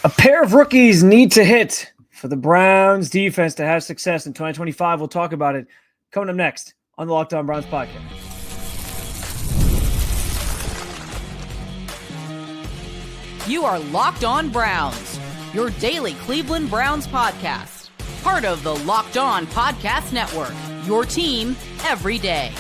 A pair of rookies need to hit for the Browns defense to have success in 2025. We'll talk about it coming up next on the Locked On Browns podcast. You are Locked On Browns, your daily Cleveland Browns podcast. Part of the Locked On Podcast Network, your team every day.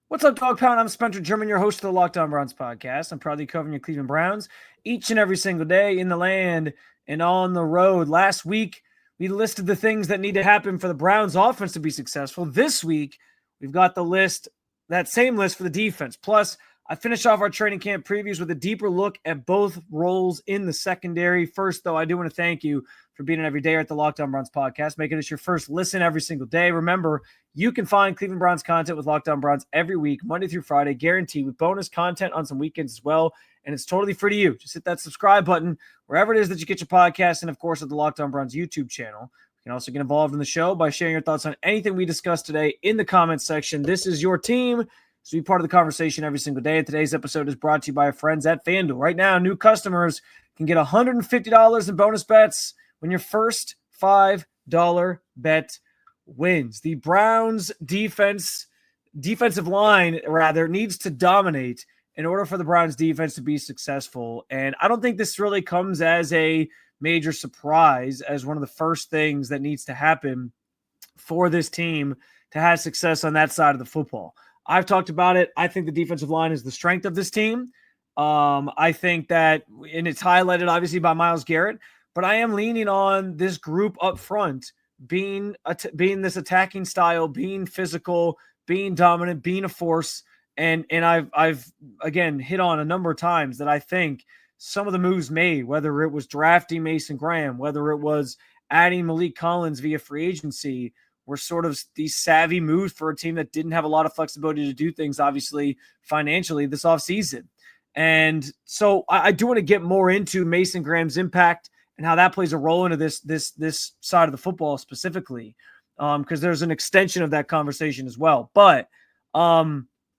What's up, Dog Pound? I'm Spencer German, your host of the Locked On Browns podcast. I'm proudly covering your Cleveland Browns each and every single day in the land and on the road. Last week, we listed the things that need to happen for the Browns offense to be successful. This week, we've got the list, that same list for the defense. Plus, I finished off our training camp previews with a deeper look at both roles in the secondary. First, though, I do want to thank you for being an everyday at the Locked On Browns podcast, making this your first listen every single day. Remember, you can find Cleveland Browns content with Locked On Browns every week, Monday through Friday, guaranteed, with bonus content on some weekends as well. And it's totally free to you. Just hit that subscribe button wherever it is that you get your podcast, and of course at the Locked On Browns YouTube channel. You can also get involved in the show by sharing your thoughts on anything we discussed today in the comments section. This is your team, so be part of the conversation every single day. And today's episode is brought to you by our friends at FanDuel. Right now, new customers can get $150 in bonus bets when your first $5 bet wins. The Browns defensive line needs to dominate in order for the Browns defense to be successful. And I don't think this really comes as a major surprise, as one of the first things that needs to happen for this team to have success on that side of the football. I've talked about it. I think the defensive line is the strength of this team. I think that, and it's highlighted obviously by Myles Garrett, but I am leaning on this group up front being this attacking style, being physical, being dominant, being a force. And I've again hit on a number of times that I think some of the moves made, whether it was drafting Mason Graham, whether it was adding Malik Collins via free agency, were sort of these savvy moves for a team that didn't have a lot of flexibility to do things, obviously, financially this offseason. And so I do want to get more into Mason Graham's impact and how that plays a role into this side of the football specifically, because there's an extension of that conversation as well. But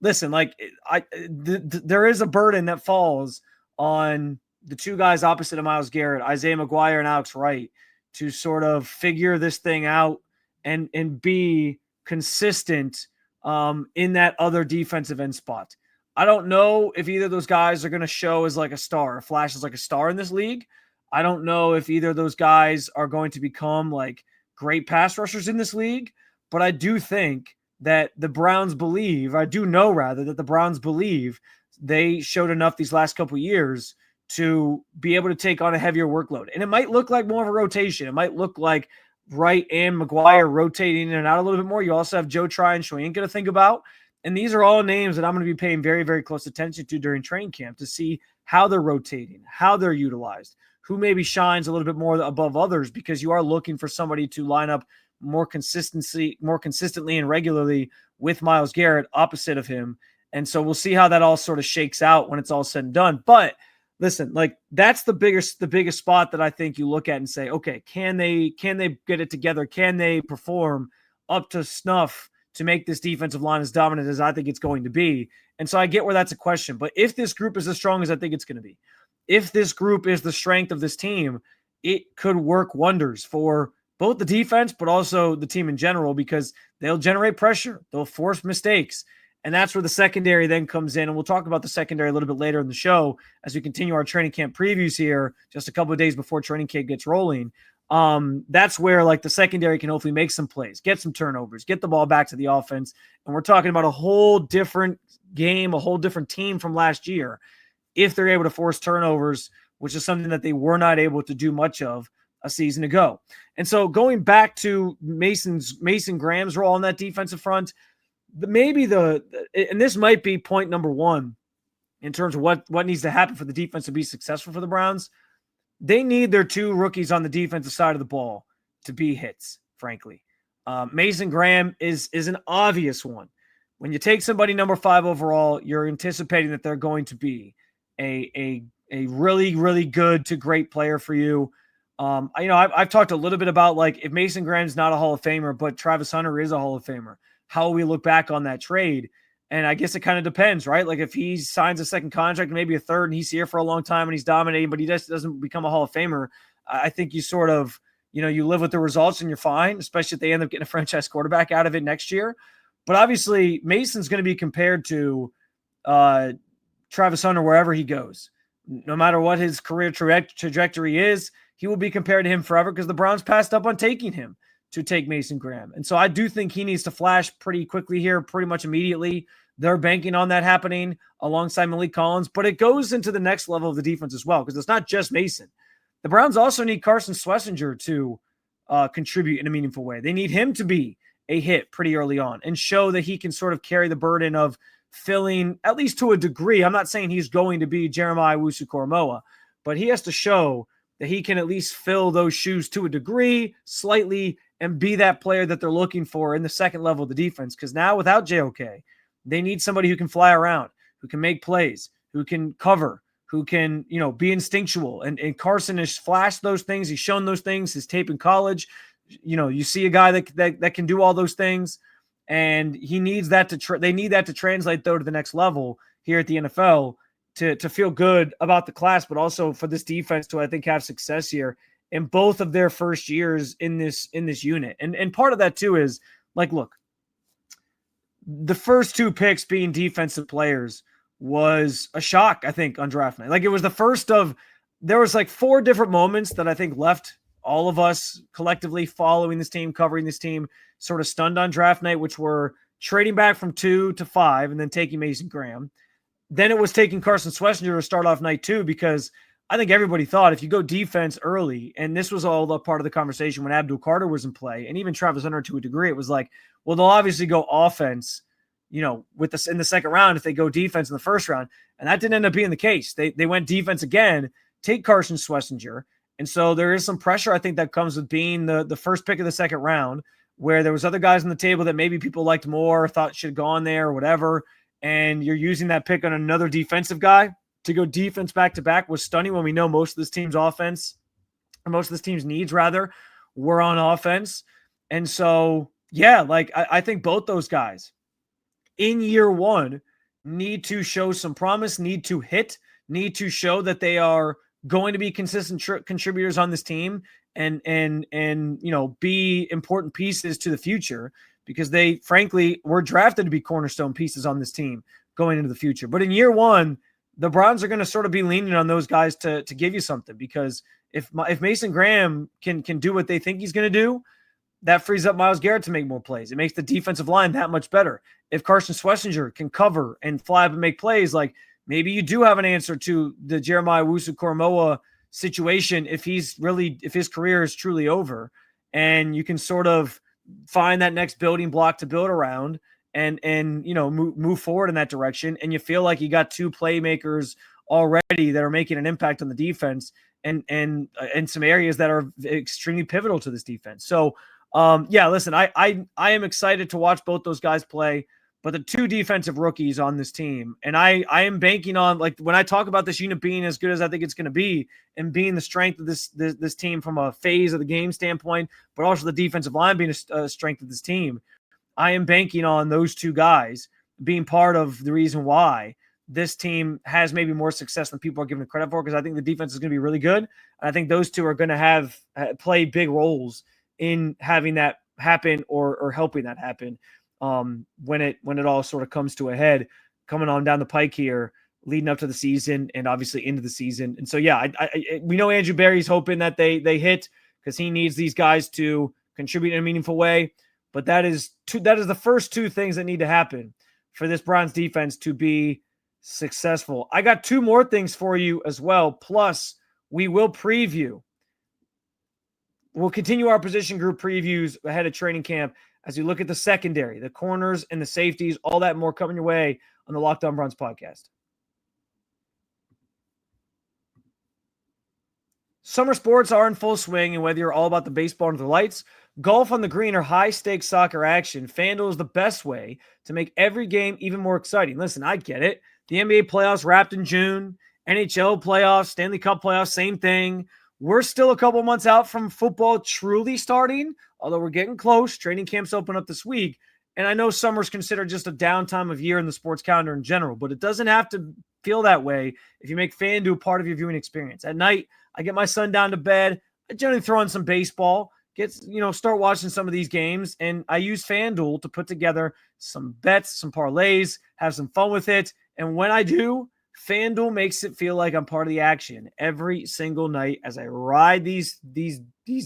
listen, there is a burden that falls on the two guys opposite of Myles Garrett, Isaiah McGuire and Alex Wright, to sort of figure this thing out and be consistent in that other defensive end spot. I don't know if either of those guys are going to show as like a star, flash as like a star in this league. I don't know if either of those guys are going to become like great pass rushers in this league, but I do think that the Browns believe, I do know rather, that the Browns believe they showed enough these last couple of years to be able to take on a heavier workload. And it might look like more of a rotation. It might look like Wright and McGuire rotating in and out a little bit more. You also have Joe Try and Schweinger to think about. And these are all names that I'm going to be paying very, very close attention to during training camp to see how they're rotating, how they're utilized, who maybe shines a little bit more above others, because you are looking for somebody to line up more consistently and regularly with Myles Garrett opposite of him. And so we'll see how that all sort of shakes out when it's all said and done. But listen, like, that's the biggest spot that I think you look at and say, okay, can they get it together? Can they perform up to snuff to make this defensive line as dominant as I think it's going to be? And so I get where that's a question. But if this group is as strong as I think it's going to be, if this group is the strength of this team, it could work wonders for both the defense, but also the team in general, because they'll generate pressure. They'll force mistakes. And that's where the secondary then comes in. And we'll talk about the secondary a little bit later in the show as we continue our training camp previews here, just a couple of days before training camp gets rolling. That's where like the secondary can hopefully make some plays, get some turnovers, get the ball back to the offense. And we're talking about a whole different game, a whole different team from last year, if they're able to force turnovers, which is something that they were not able to do much of a season ago. And so going back to Mason Graham's role on that defensive front, and this might be point number one in terms of what needs to happen for the defense to be successful for the Browns. They need their two rookies on the defensive side of the ball to be hits, frankly. Mason Graham is an obvious one. When you take somebody number 5 overall, you're anticipating that they're going to be a really, really good to great player for you. I've talked a little bit about, like, if Mason Graham's not a Hall of Famer, but Travis Hunter is a Hall of Famer, how will we look back on that trade? And I guess it kind of depends, right? Like if he signs a second contract, maybe a third, and he's here for a long time and he's dominating, but he just doesn't become a Hall of Famer, I think you sort of, you live with the results and you're fine, especially if they end up getting a franchise quarterback out of it next year. But obviously, Mason's going to be compared to Travis Hunter wherever he goes. No matter what his career trajectory is, he will be compared to him forever because the Browns passed up on taking him to take Mason Graham. And so I do think he needs to flash pretty quickly here, pretty much immediately. They're banking on that happening alongside Malik Collins, but it goes into the next level of the defense as well because it's not just Mason. The Browns also need Carson Schwesinger to contribute in a meaningful way. They need him to be a hit pretty early on and show that he can sort of carry the burden of filling, at least to a degree. I'm not saying he's going to be Jeremiah Owusu-Koramoah, but he has to show that he can at least fill those shoes to a degree, slightly, and be that player that they're looking for in the second level of the defense. Because now without JOK, they need somebody who can fly around, who can make plays, who can cover, who can, be instinctual. And Carson has flashed those things. He's shown those things, his tape in college. You see a guy that can do all those things, and he needs that they need that to translate though to the next level here at the NFL to feel good about the class, but also for this defense to, I think, have success here in both of their first years in this unit. And part of that too is like, look, the first two picks being defensive players was a shock, I think, on draft night. Like it was the first of, there was like 4 different moments that I think left all of us collectively following this team, covering this team, sort of stunned on draft night, which were trading back from 2 to 5 and then taking Mason Graham. Then it was taking Carson Schwesinger to start off night 2, because I think everybody thought if you go defense early, and this was all the part of the conversation when Abdul Carter was in play, and even Travis Hunter to a degree, it was like, well, they'll obviously go offense, with this in the second round if they go defense in the first round. And that didn't end up being the case. They went defense again, take Carson Schwesinger. And so there is some pressure, I think, that comes with being the first pick of the second round, where there was other guys on the table that maybe people liked more, thought should have gone there or whatever. And you're using that pick on another defensive guy to go defense back-to-back was stunning when we know most of this team's offense, or most of this team's needs, rather, were on offense. And so, yeah, like I think both those guys in year one need to show some promise, need to hit, need to show that they are going to be consistent contributors on this team and be important pieces to the future, because they frankly were drafted to be cornerstone pieces on this team going into the future. But in year one, the Browns are going to sort of be leaning on those guys to give you something, because if Mason Graham can do what they think he's going to do, that frees up Myles Garrett to make more plays. It makes the defensive line that much better. If Carson Schwesinger can cover and fly up and make plays, like maybe you do have an answer to the Jeremiah Owusu-Koramoah situation if his career is truly over, and you can sort of find that next building block to build around and move forward in that direction. And you feel like you got 2 playmakers already that are making an impact on the defense and some areas that are extremely pivotal to this defense. So listen, I am excited to watch both those guys play, but the 2 defensive rookies on this team, and I am banking on, like, when I talk about this unit being as good as I think it's going to be and being the strength of this team from a phase of the game standpoint, but also the defensive line being a strength of this team, I am banking on those 2 guys being part of the reason why this team has maybe more success than people are giving it credit for, because I think the defense is going to be really good. And I think those 2 are going to play big roles in having that happen or helping that happen when it all sort of comes to a head, coming on down the pike here, leading up to the season and obviously into the season. And so, yeah, we know Andrew Berry's hoping that they hit, because he needs these guys to contribute in a meaningful way. But that is the first 2 things that need to happen for this Browns defense to be successful. I got 2 more things for you as well. Plus, we will preview. We'll continue our position group previews ahead of training camp as we look at the secondary, the corners, and the safeties, all that more coming your way on the Locked On Browns podcast. Summer sports are in full swing, and whether you're all about the baseball under the lights, golf on the green, or high-stakes soccer action, FanDuel is the best way to make every game even more exciting. Listen, I get it. The NBA playoffs wrapped in June, NHL playoffs, Stanley Cup playoffs, same thing. We're still a couple months out from football truly starting, although we're getting close. Training camps open up this week, And I know summer's considered just a downtime of year in the sports calendar in general, but it doesn't have to feel that way if you make FanDuel part of your viewing experience. At night, I get my son down to bed. I generally throw on some baseball, start watching some of these games, and I use FanDuel to put together some bets, some parlays, have some fun with it. And when I do, FanDuel makes it feel like I'm part of the action every single night as I ride these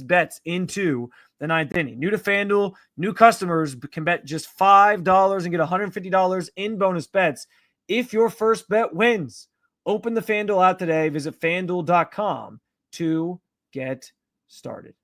bets into the ninth inning. New to FanDuel, new customers can bet just $5 and get $150 in bonus bets if your first bet wins. Open the FanDuel app today. Visit FanDuel.com to get started.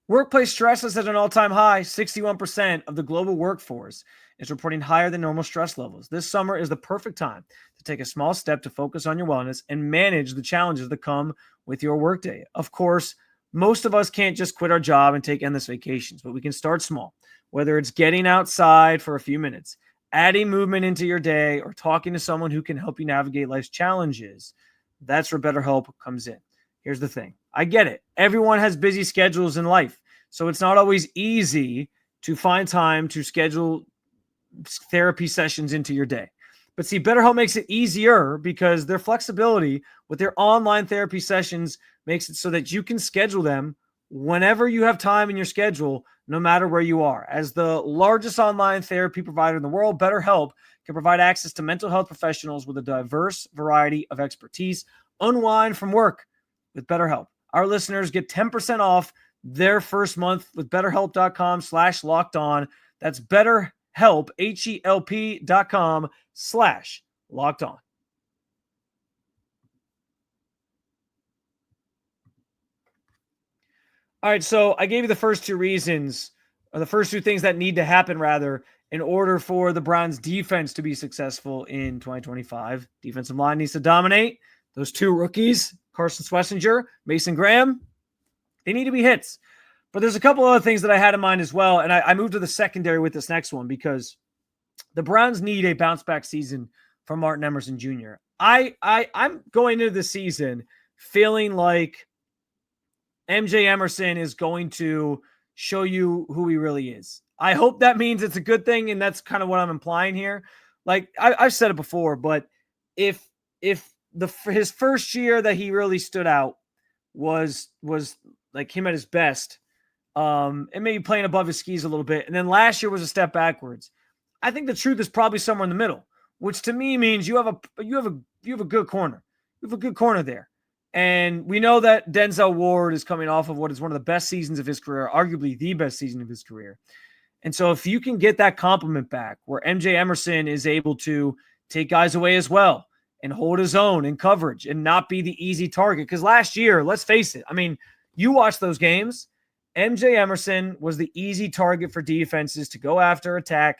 Workplace stress is at an all-time high. 61% of the global workforce is reporting higher than normal stress levels. This summer is the perfect time to take a small step to focus on your wellness and manage the challenges that come with your workday. Of course, most of us can't just quit our job and take endless vacations, but we can start small, whether it's getting outside for a few minutes, adding movement into your day, or talking to someone who can help you navigate life's challenges. That's where BetterHelp comes in. Here's the thing. I get it. Everyone has busy schedules in life, so it's not always easy to find time to schedule therapy sessions into your day. But see, BetterHelp makes it easier because their flexibility with their online therapy sessions makes it so that you can schedule them whenever you have time in your schedule, no matter where you are. As the largest online therapy provider in the world, BetterHelp can provide access to mental health professionals with a diverse variety of expertise. Unwind from work with BetterHelp. Our listeners get 10% off their first month with BetterHelp.com/LockedOn. That's BetterHelp, HELP.com/LockedOn. All right, so I gave you the first two reasons, or the first two things that need to happen, rather, in order for the Browns defense to be successful in 2025. Defensive line needs to dominate. Those two rookies, Carson Schwesinger, Mason Graham, they need to be hits. But there's a couple other things that I had in mind as well, and I moved to the secondary with this next one because the Browns need a bounce-back season from Martin Emerson Jr. I'm going into the season feeling like MJ Emerson is going to show you who he really is. I hope that means it's a good thing, and that's kind of what I'm implying here. Like I've said it before, but if his first year that he really stood out was like him at his best, and maybe playing above his skis a little bit, and then last year was a step backwards, I think the truth is probably somewhere in the middle, which to me means you have a good corner. You have a good corner there. And we know that Denzel Ward is coming off of what is one of the best seasons of his career, arguably the best season of his career. And so if you can get that compliment back where MJ Emerson is able to take guys away as well and hold his own in coverage and not be the easy target. Because last year, let's face it, I mean, you watch those games, MJ Emerson was the easy target for defenses to go after, attack,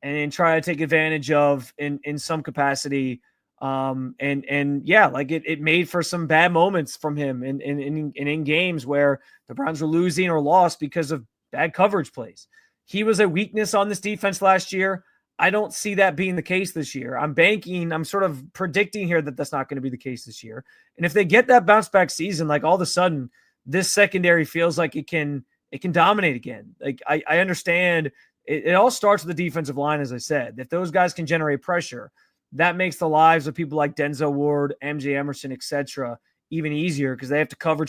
and try to take advantage of in some capacity. It made for some bad moments from him in games where the Browns were losing or lost because of bad coverage plays. He was a weakness on this defense last year. I don't see that being the case this year. I'm sort of predicting here that that's not going to be the case this year. And if they get that bounce back season, like all of a sudden this secondary feels like it can dominate again. Like I understand it all starts with the defensive line, as I said. If those guys can generate pressure, that makes the lives of people like Denzel Ward, MJ Emerson, etc., even easier because they have to cover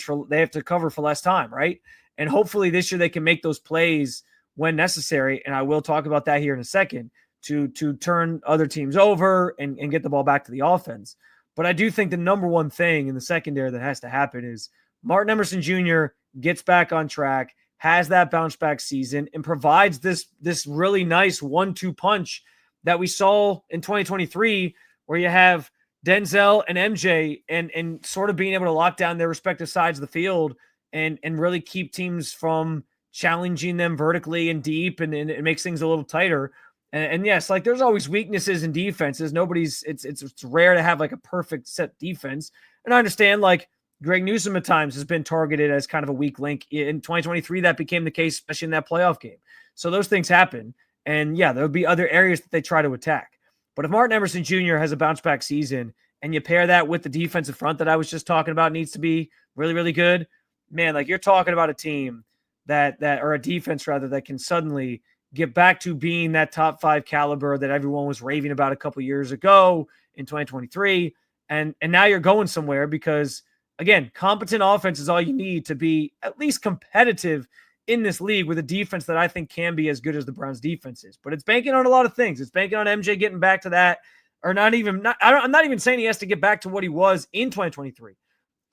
for less time, right? And hopefully this year they can make those plays when necessary. And I will talk about that here in a second to turn other teams over and get the ball back to the offense. But I do think the number one thing in the secondary that has to happen is Martin Emerson Jr. gets back on track, has that bounce back season, and provides this really nice 1-2 punch that we saw in 2023, where you have Denzel and MJ and sort of being able to lock down their respective sides of the field and really keep teams from challenging them vertically and deep, and it makes things a little tighter. And yes, like there's always weaknesses in defenses. It's rare to have like a perfect set defense. And I understand like Greg Newsome at times has been targeted as kind of a weak link. In 2023, that became the case, especially in that playoff game. So those things happen. And yeah, there'll be other areas that they try to attack. But if Martin Emerson Jr. has a bounce back season and you pair that with the defensive front that I was just talking about needs to be really, really good, man, like you're talking about a team or a defense rather, that can suddenly get back to being that top 5 caliber that everyone was raving about a couple years ago in 2023. And now you're going somewhere because, again, competent offense is all you need to be at least competitive in this league with a defense that I think can be as good as the Browns defense is. But it's banking on a lot of things. It's banking on MJ getting back to that, or I'm not even saying he has to get back to what he was in 2023.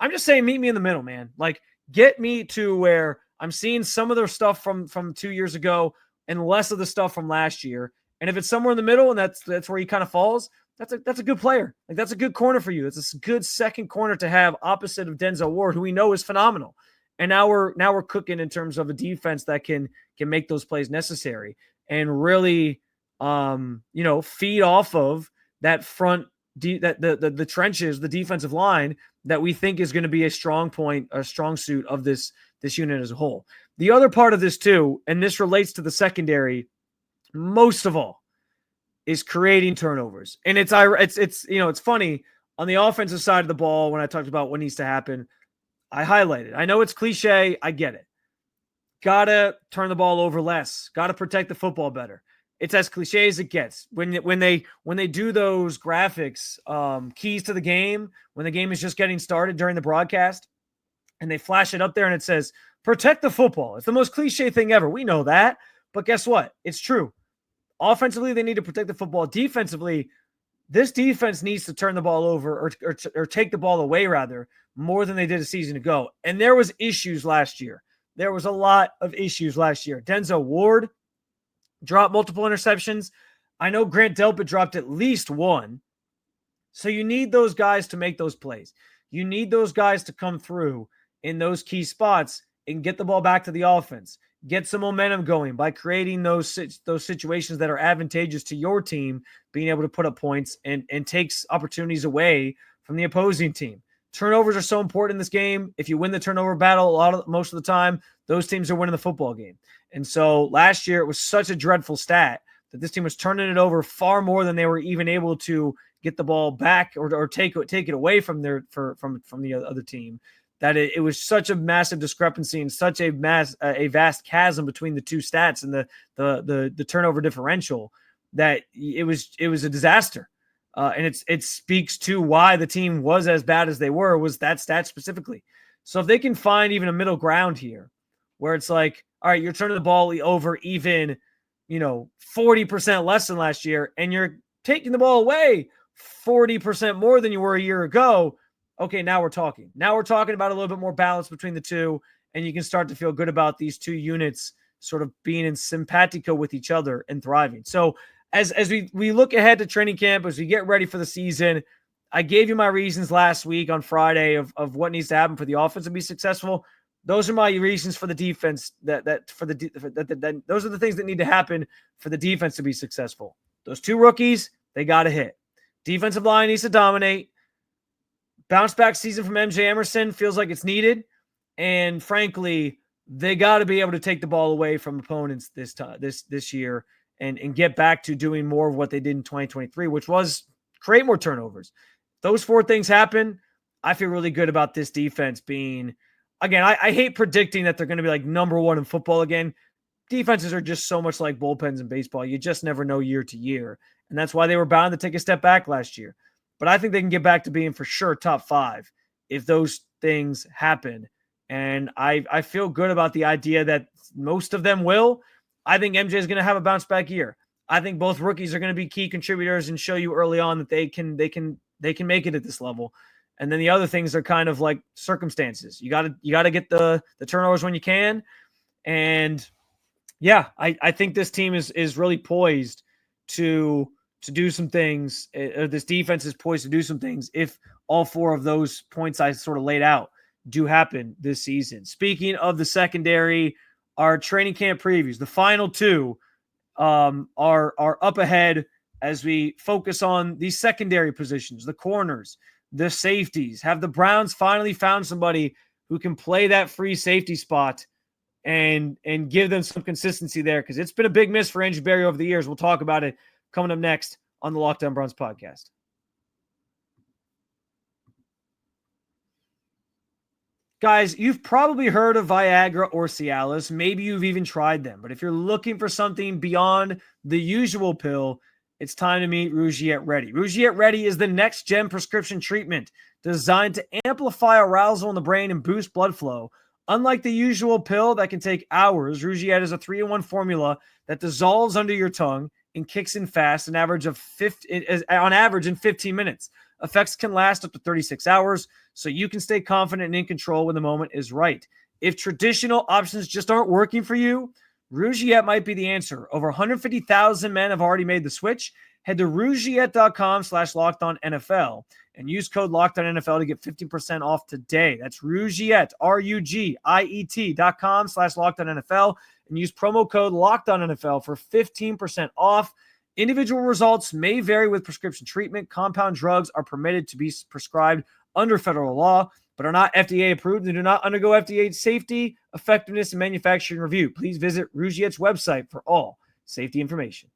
I'm just saying meet me in the middle, man. Like, get me to where I'm seeing some of the stuff from 2 years ago and less of the stuff from last year. And if it's somewhere in the middle and that's where he kind of falls, that's a good player. Like, that's a good corner for you. It's a good second corner to have opposite of Denzel Ward, who we know is phenomenal. And now we're cooking in terms of a defense that can make those plays necessary and really feed off of that front the trenches, the defensive line that we think is going to be a strong point, a strong suit of this unit as a whole. The other part of this too, and this relates to the secondary most of all, is creating turnovers. And it's funny on the offensive side of the ball when I talked about what needs to happen. I highlighted. I know it's cliche. I get it. Gotta turn the ball over less. Gotta protect the football better. It's as cliche as it gets. When they do those graphics, keys to the game, when the game is just getting started during the broadcast, and they flash it up there and it says, protect the football. It's the most cliche thing ever. We know that. But guess what? It's true. Offensively, they need to protect the football. Defensively, this defense needs to turn the ball over or take the ball away, rather, more than they did a season ago. And there was issues last year. There was a lot of issues last year. Denzel Ward dropped multiple interceptions. I know Grant Delpit dropped at least one. So you need those guys to make those plays. You need those guys to come through in those key spots and get the ball back to the offense. Get some momentum going by creating those situations that are advantageous to your team, being able to put up points and takes opportunities away from the opposing team. Turnovers are so important in this game. If you win the turnover battle, most of the time, those teams are winning the football game. And so last year, it was such a dreadful stat that this team was turning it over far more than they were even able to get the ball back or take it away from from the other team. That it was such a massive discrepancy and such a vast chasm between the two stats and the turnover differential that it was a disaster. And it speaks to why the team was as bad as they were, was that stat specifically. So if they can find even a middle ground here where it's like, all right, you're turning the ball over even, 40% less than last year, and you're taking the ball away 40% more than you were a year ago. Okay, now we're talking. Now we're talking about a little bit more balance between the two, and you can start to feel good about these two units sort of being in simpatico with each other and thriving. So as we look ahead to training camp, as we get ready for the season, I gave you my reasons last week on Friday of what needs to happen for the offense to be successful. Those are my reasons for the defense. Those are the things that need to happen for the defense to be successful. Those two rookies, they got to hit. Defensive line needs to dominate. Bounce back season from MJ Emerson feels like it's needed. And frankly, they got to be able to take the ball away from opponents this year and get back to doing more of what they did in 2023, which was create more turnovers. Those four things happen. I feel really good about this defense being, again, I hate predicting that they're going to be like number one in football again. Defenses are just so much like bullpens in baseball. You just never know year to year. And that's why they were bound to take a step back last year. But I think they can get back to being for sure top 5 if those things happen. And I feel good about the idea that most of them will. I think MJ is going to have a bounce back year. I think both rookies are going to be key contributors and show you early on that they can make it at this level. And then the other things are kind of like circumstances. You got to get the turnovers when you can. And yeah, I think this team is really poised to do some things. This defense is poised to do some things if all four of those points I sort of laid out do happen this season. Speaking of the secondary, our training camp previews, the final two are up ahead as we focus on these secondary positions, the corners, the safeties. Have the Browns finally found somebody who can play that free safety spot and give them some consistency there? Because it's been a big miss for Andrew Berry over the years. We'll talk about it coming up next on the Locked On Browns podcast. Guys, you've probably heard of Viagra or Cialis. Maybe you've even tried them. But if you're looking for something beyond the usual pill, it's time to meet Rugiet Ready. Rugiet Ready is the next-gen prescription treatment designed to amplify arousal in the brain and boost blood flow. Unlike the usual pill that can take hours, Rugiet is a 3-in-1 formula that dissolves under your tongue and kicks in fast, on average in 15 minutes. Effects can last up to 36 hours, so you can stay confident and in control when the moment is right. If traditional options just aren't working for you, Rugiet might be the answer. Over 150,000 men have already made the switch. Head to Rugiet.com/LockedOnNFL and use code LockedOnNFL to get 50% off today. That's Rugiet, RUGIET.com/LockedOnNFL, and use promo code LockedOnNFL for 15% off. Individual results may vary with prescription treatment. Compound drugs are permitted to be prescribed under federal law, but are not FDA approved and do not undergo FDA safety, effectiveness, and manufacturing review. Please visit Rugiet's website for all safety information.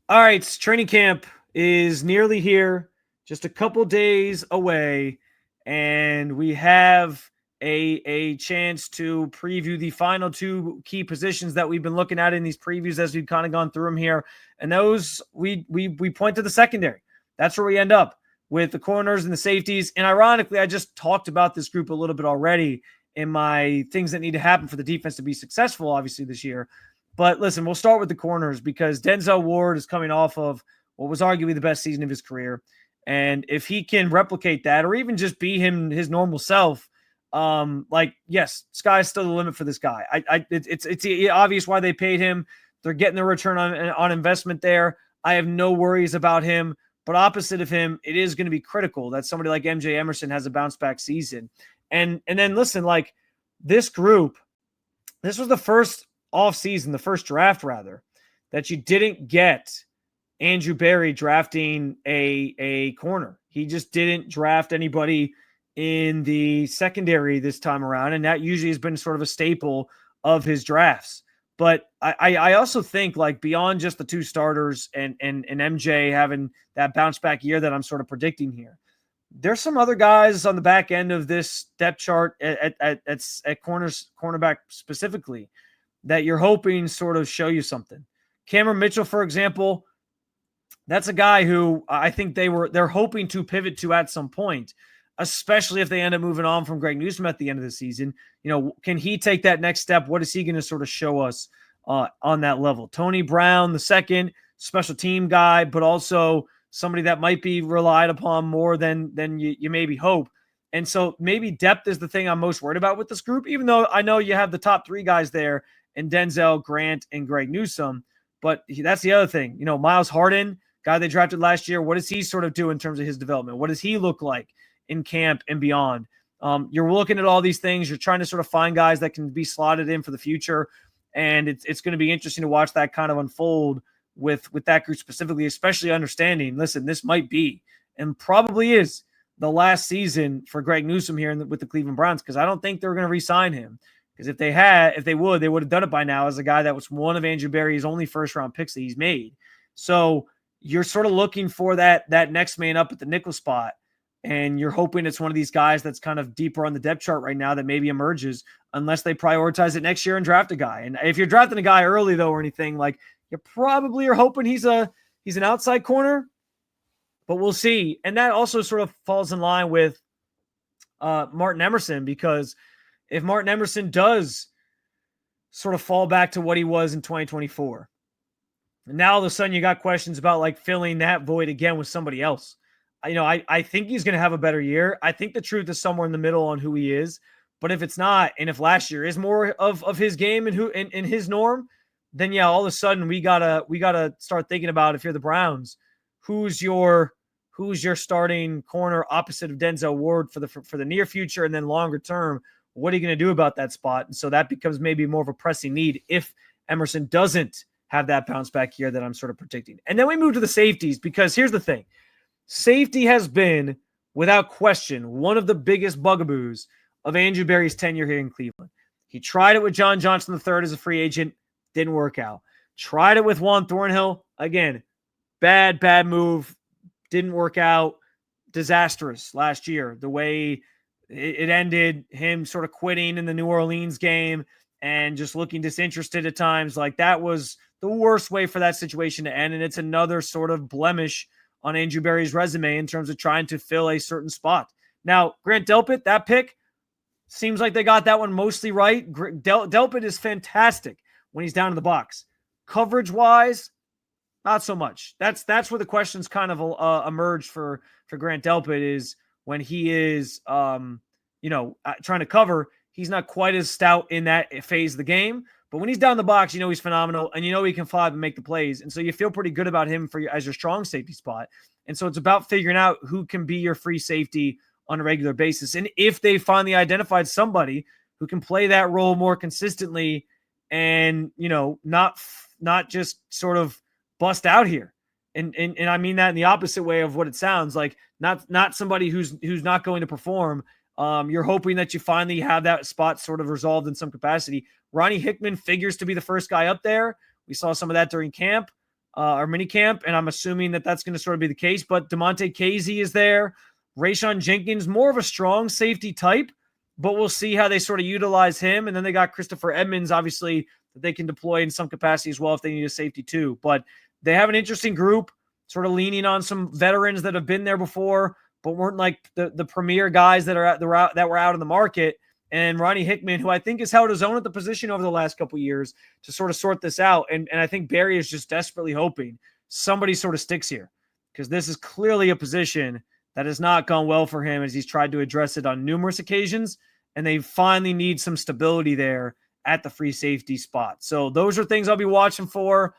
All right, training camp is nearly here, just a couple days away, and we have a chance to preview the final two key positions that we've been looking at in these previews as we've kind of gone through them here. And those, we point to the secondary. That's where we end up with the corners and the safeties. And ironically, I just talked about this group a little bit already in my things that need to happen for the defense to be successful, obviously, this year. But listen, we'll start with the corners because Denzel Ward is coming off of what was arguably the best season of his career. And if he can replicate that or even just be his normal self, yes, sky's still the limit for this guy. It's obvious why they paid him. They're getting the return on investment there. I have no worries about him, but opposite of him, it is going to be critical that somebody like MJ Emerson has a bounce back season. And then listen, like this group, this was the first offseason, the first draft rather, that you didn't get Andrew Berry drafting a corner. He just didn't draft anybody in the secondary this time around, and that usually has been sort of a staple of his drafts. But I also think, like, beyond just the two starters and MJ having that bounce back year that I'm sort of predicting here, there's some other guys on the back end of this depth chart at cornerback specifically that you're hoping sort of show you something. Cameron Mitchell, for example, that's a guy who I think they're hoping to pivot to at some point, especially if they end up moving on from Greg Newsome at the end of the season. You know, can he take that next step? What is he going to sort of show us on that level? Tony Brown, the second special team guy, but also somebody that might be relied upon more than you maybe hope. And so maybe depth is the thing I'm most worried about with this group, even though I know you have the top three guys there in Denzel, Grant, and Greg Newsome. But that's the other thing. You know, Miles Harden, guy they drafted last year, what does he sort of do in terms of his development? What does he look like in camp and beyond? You're looking at all these things. You're trying to sort of find guys that can be slotted in for the future. And it's going to be interesting to watch that kind of unfold with that group specifically, especially understanding, listen, this might be and probably is the last season for Greg Newsome here with the Cleveland Browns, because I don't think they're going to re-sign him. Because if they would have done it by now as a guy that was one of Andrew Berry's only first-round picks that he's made. So you're sort of looking for that next man up at the nickel spot, and you're hoping it's one of these guys that's kind of deeper on the depth chart right now that maybe emerges, unless they prioritize it next year and draft a guy. And if you're drafting a guy early, though, or anything, like, you probably are hoping he's an outside corner, but we'll see. And that also sort of falls in line with Martin Emerson, because if Martin Emerson does sort of fall back to what he was in 2024, and now all of a sudden you got questions about like filling that void again with somebody else. You know, I think he's going to have a better year. I think the truth is somewhere in the middle on who he is. But if it's not, and if last year is more of his game and in his norm, then yeah, all of a sudden we gotta start thinking about, if you're the Browns, who's your starting corner opposite of Denzel Ward for the near future, and then longer term, what are you going to do about that spot? And so that becomes maybe more of a pressing need if Emerson doesn't have that bounce back year that I'm sort of predicting. And then we move to the safeties, because here's the thing. Safety has been, without question, one of the biggest bugaboos of Andrew Berry's tenure here in Cleveland. He tried it with John Johnson III as a free agent. Didn't work out. Tried it with Juan Thornhill. Again, bad move. Didn't work out. disastrous last year. The way it ended, him sort of quitting in the New Orleans game and just looking disinterested at times. Like, that was the worst way for that situation to end. And it's another sort of blemish on Andrew Berry's resume in terms of trying to fill a certain spot. Now, Grant Delpit, that pick, seems like they got that one mostly right. Delpit is fantastic when he's down in the box. Coverage-wise, not so much. That's where the questions kind of emerged for Grant Delpit, is when he is, trying to cover, he's not quite as stout in that phase of the game. But when he's down the box, he's phenomenal, and he can fly up and make the plays. And so you feel pretty good about him as your strong safety spot. And so it's about figuring out who can be your free safety on a regular basis. And if they finally identified somebody who can play that role more consistently and, not just sort of bust out here. And I mean that in the opposite way of what it sounds like, not somebody who's not going to perform. You're hoping that you finally have that spot sort of resolved in some capacity. Ronnie Hickman figures to be the first guy up there. We saw some of that during camp or mini camp, and I'm assuming that that's going to sort of be the case. But DeMonte Casey is there. Rayshon Jenkins, more of a strong safety type, but we'll see how they sort of utilize him. And then they got Christopher Edmonds, obviously, that they can deploy in some capacity as well if they need a safety too. But they have an interesting group, sort of leaning on some veterans that have been there before, but weren't like the premier guys that were out in the market. And Ronnie Hickman, who I think has held his own at the position over the last couple of years to sort of sort this out. And I think Barry is just desperately hoping somebody sort of sticks here, because this is clearly a position that has not gone well for him as he's tried to address it on numerous occasions. And they finally need some stability there at the free safety spot. So those are things I'll be watching for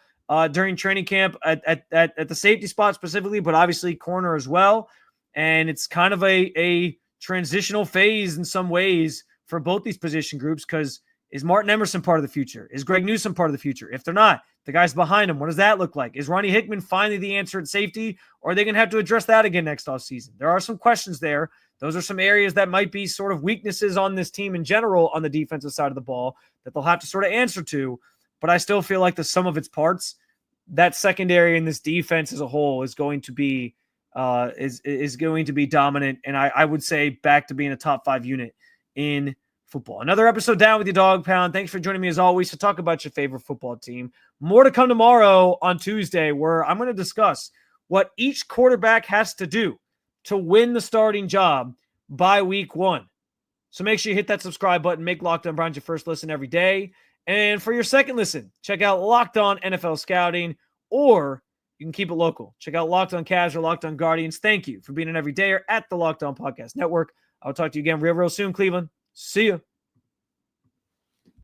during training camp at the safety spot specifically, but obviously corner as well. And it's kind of a transitional phase in some ways for both these position groups, because is Martin Emerson part of the future? Is Greg Newsome part of the future? If they're not, the guys behind him, what does that look like? Is Ronnie Hickman finally the answer at safety, or are they going to have to address that again next offseason? There are some questions there. Those are some areas that might be sort of weaknesses on this team in general on the defensive side of the ball that they'll have to sort of answer to. But I still feel like the sum of its parts, that secondary in this defense as a whole is going to be going to be dominant. And I would say back to being a top 5 unit in football. Another episode down with your Dog Pound. Thanks for joining me as always to talk about your favorite football team. More to come tomorrow on Tuesday, where I'm going to discuss what each quarterback has to do to win the starting job by week 1. So make sure you hit that subscribe button, make Locked On Browns your first listen every day. And for your second listen, check out Locked On NFL Scouting, or you can keep it local. Check out Locked On Cavs or Locked On Guardians. Thank you for being an everydayer at the Locked On Podcast Network. I'll talk to you again real soon, Cleveland. See ya.